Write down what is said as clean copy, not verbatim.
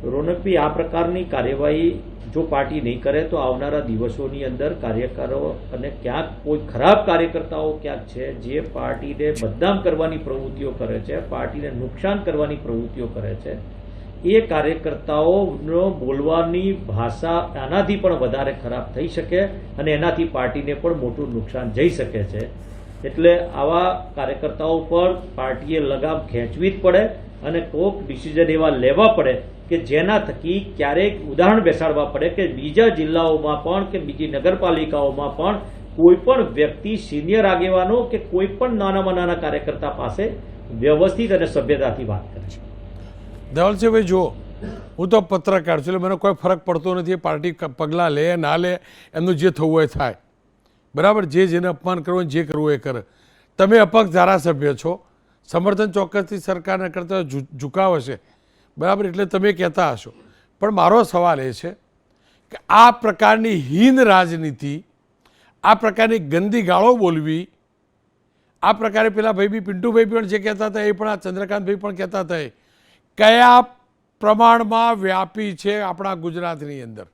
રોનકભાઈ, આ પ્રકારની કાર્યવાહી જો પાર્ટી નહીં કરે તો આવનારા દિવસોની અંદર કાર્યકરો અને ક્યાંક કોઈ ખરાબ કાર્યકર્તાઓ ક્યાંક છે જે પાર્ટીને બદનામ કરવાની પ્રવૃત્તિઓ કરે છે, પાર્ટીને નુકસાન કરવાની પ્રવૃત્તિઓ કરે છે, એ કાર્યકર્તાઓનો બોલવાની ભાષા આનાથી પણ વધારે ખરાબ થઈ શકે અને એનાથી પાર્ટીને પણ મોટું નુકસાન જઈ શકે છે. એટલે આવા કાર્યકર્તાઓ પર પાર્ટીએ લગામ ખેંચવી જ પડે અને કોઈક ડિસિઝન એવા લેવા પડે કે જેના થકી ક્યારેક ઉદાહરણ બેસાડવા પડે કે બીજા જિલ્લાઓમાં પણ કે બીજી નગરપાલિકાઓમાં પણ કોઈ પણ વ્યક્તિ, સિનિયર આગેવાનો કે કોઈ પણ નાનામાં નાના કાર્યકર્તા પાસે વ્યવસ્થિત અને સભ્યતાથી વાત કરે છે. ધવલસિંહભાઈ, જુઓ, હું તો પત્રકાર છું એટલે મને કોઈ ફરક પડતો નથી. પાર્ટી પગલાં લે ના લે એમનું જે થવું હોય થાય, બરાબર. જેને અપમાન કરવું જે કરવું એ કરે. તમે અપક્ષ ધારાસભ્ય છો, સમર્થન ચોક્કસથી સરકારને કરતા ઝુકાવ હશે, બરાબર, એટલે તમે કહેતા હશો. પણ મારો સવાલ એ છે કે આ પ્રકારની હીન રાજનીતિ, આ પ્રકારની ગંદી ગાળો બોલવી, આ પ્રકારે પેલા ભાઈ બી પિન્ટુભાઈ પણ જે કહેતા હતા એ પણ આ ચંદ્રકાંતભાઈ પણ કહેતા હતા, કયા પ્રમાણમાં વ્યાપી છે આપણા ગુજરાતની અંદર?